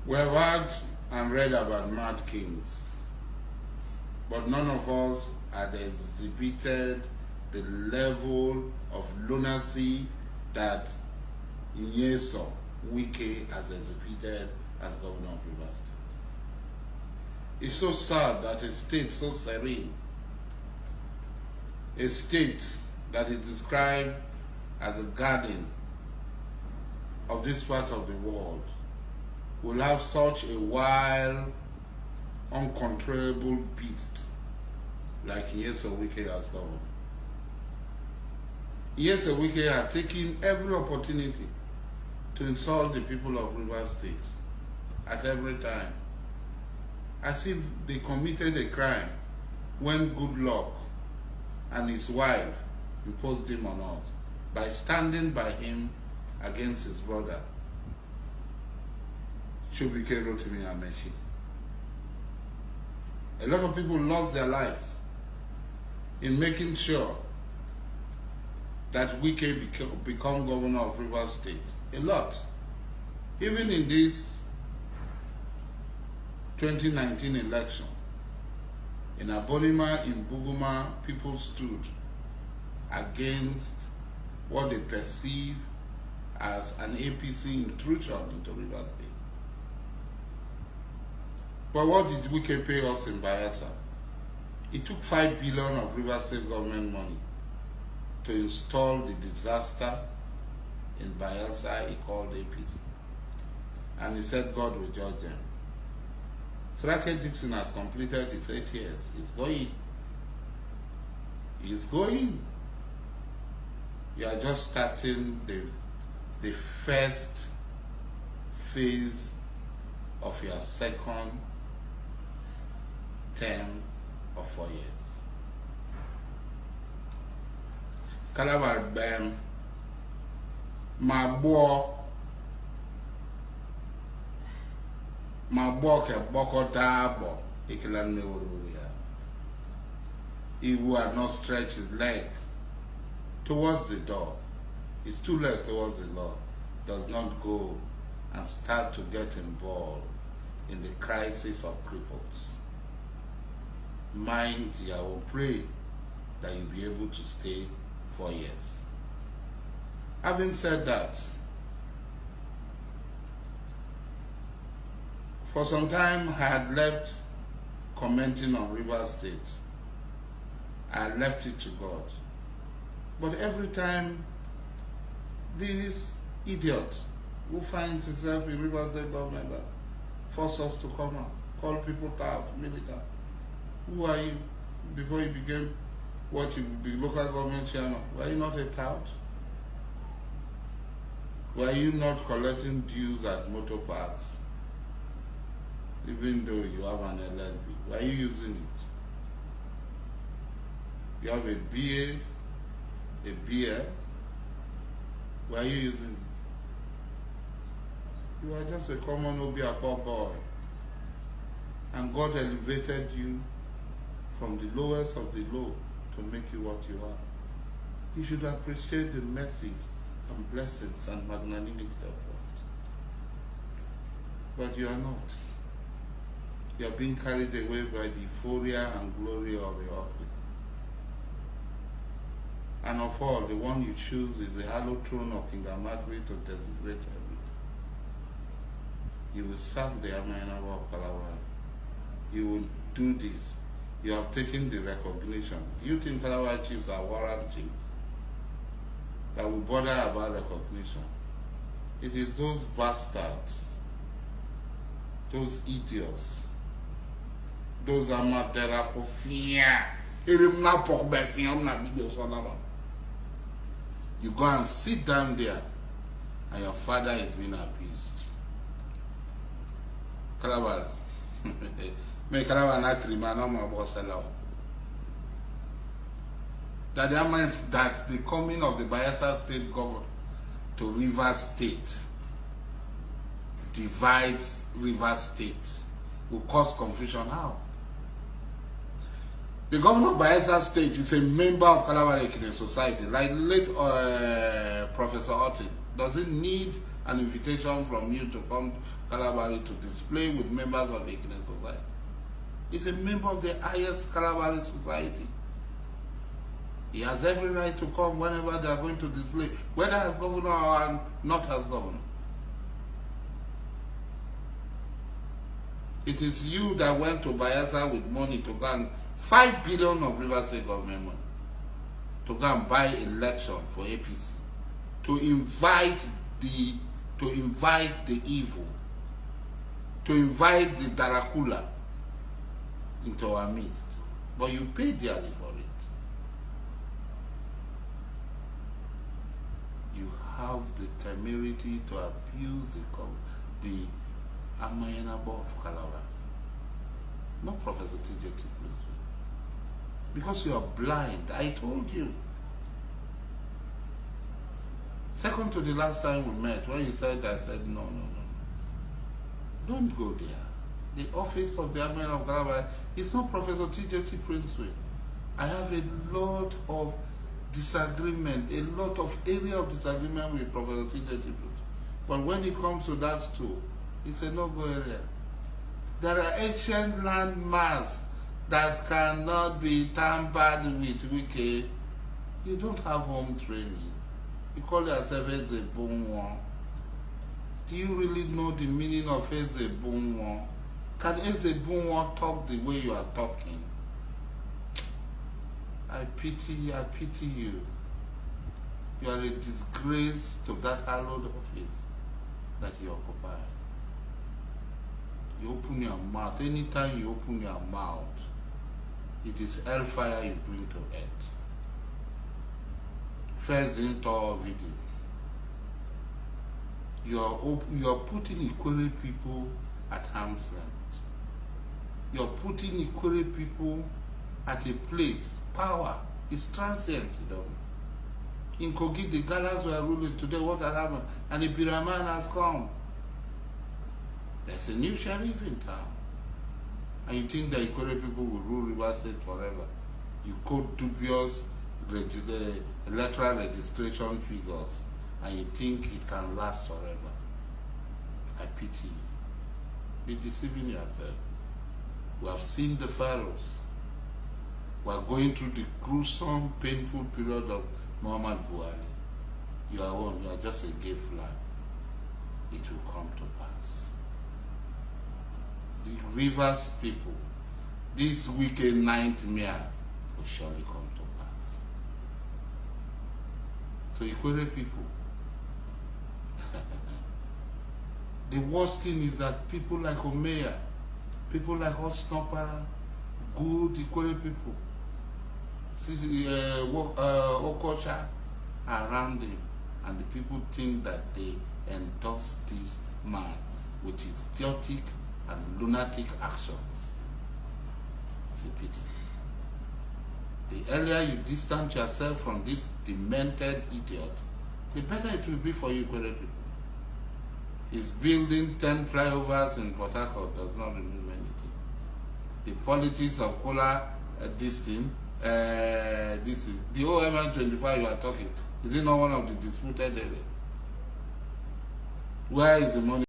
We have heard and read about mad kings, but none of us had exhibited the level of lunacy that Nyesom Wike has exhibited as governor of Rivers State. It's so sad that a state so serene, a state that is described as a garden of this part of the world, will have such a wild, uncontrollable beast like Nyesom Wike as governor. Nyesom Wike had taken every opportunity to insult the people of Rivers State at every time, as if they committed a crime when Goodluck and his wife imposed him on us by standing by him against his brother Chubike Rotimi Amechi. A lot of people lost their lives in making sure that Wike become governor of Rivers State. A lot. Even in this 2019 election, in Abonima, in Buguma, people stood against what they perceive as an APC intrusion into Rivers State. But what did Wike pay us in Bayelsa? He took 5 billion of Rivers State government money to install the disaster in Bayelsa he called APC. And he said God will judge them. Srake Dixon has completed his 8 years. He's going. He's going. You are just starting the first phase of your second term of 4 years. Kalabari bem ma bo ke boko dabo ikilan me woruya. He who had not stretched his leg towards the door, his 2 legs towards the door, does not go and start to get involved in the crisis of cripples. Mind, I will pray that you'll be able to stay 4 years. Having said that, for some time I had left commenting on Rivers State. I had left it to God. But every time this idiot who finds himself in Rivers State government force us to come out, call people out, militant. Who are you? Before you became what you would be local government chairman, were you not a tout? Were you not collecting dues at motor parks? Even though you have an LLB, were you using it? You have a BA, a BL, were you using it? You are just a common Obiakpo boy. And God elevated you from the lowest of the low to make you what you are. You should appreciate the mercies and blessings and magnanimity of God. But you are not. You are being carried away by the euphoria and glory of the office. And of all, the one you choose is the hallowed throne of King Amadri to designate everything. You will serve the Amayanabo of Kalabari. You will do this. You have taken the recognition. You think Kalabari chiefs are warrant chiefs that will bother about recognition? It is those bastards, those idiots, those amaterakofia. You go and sit down there and your father is being abused. Kalabari. That the coming of the Bayelsa State government to Rivers State divides Rivers State will cause confusion. How? The governor of Bayelsa State is a member of Kalabari Society, like late Professor Otin. Does it need an invitation from you to come to Kalabari to display with members of the Ikene society. He's a member of the highest Kalabari society. He has every right to come whenever they are going to display, whether as governor or not as governor. It is you that went to Bayelsa with money to go and 5 billion of Rivers State government money to go and buy election for APC, to invite the evil, to invite the Darakula into our midst. But you pay dearly for it. You have the temerity to abuse the Amayanabo of Kalabari, not Professor T.J. Tiflis. Because you are blind. I told you. Second to the last time we met, when you said, I said, no. Don't go there. The office of the Amayanabo of Kalabari is not Professor T.J. Tiflis. I have a lot of disagreement, a lot of area of disagreement with Professor T.J. Tiflis. But when it comes to that stool, it's a no-go area. There are ancient landmarks that cannot be tampered with. Wike, you don't have home training. You call yourself Ezebunwo. Do you really know the meaning of Ezebunwo? Can Ezebunwo talk the way you are talking? I pity you. You are a disgrace to that hallowed office that you occupy. You open your mouth. Anytime you open your mouth, it is hellfire you bring to earth. First into video. You are putting Ikwere people at arm's length. You are putting Ikwere people at a place. Power is transient, you know. In Kogi, the Galas were ruling today. What has happened? And the Biraman has come. There's a new sheriff in town. And you think that Ikwere people will rule Rivers State forever. You quote dubious electoral registration figures, and you think it can last forever. I pity you. Be deceiving yourself. We have seen the pharaohs. We are going through the gruesome, painful period of Muhammad Buhari. You are just a gay flag. It will come to pass. The Rivers people, this wicked nightmare will surely come to pass. So Ikwere people, the worst thing is that people like Omeya, people like Osnopara, good Ikwere people, Okocha are around him, and the people think that they endorse this man with his idiotic and lunatic actions. It's a pity. The earlier you distance yourself from this demented idiot, the better it will be for you, Ikwere people. His building 10 flyovers in Port Harcourt does not remove anything. The politics of Kola, the OMN25 you are talking, is it not one of the disputed areas? Where is the money?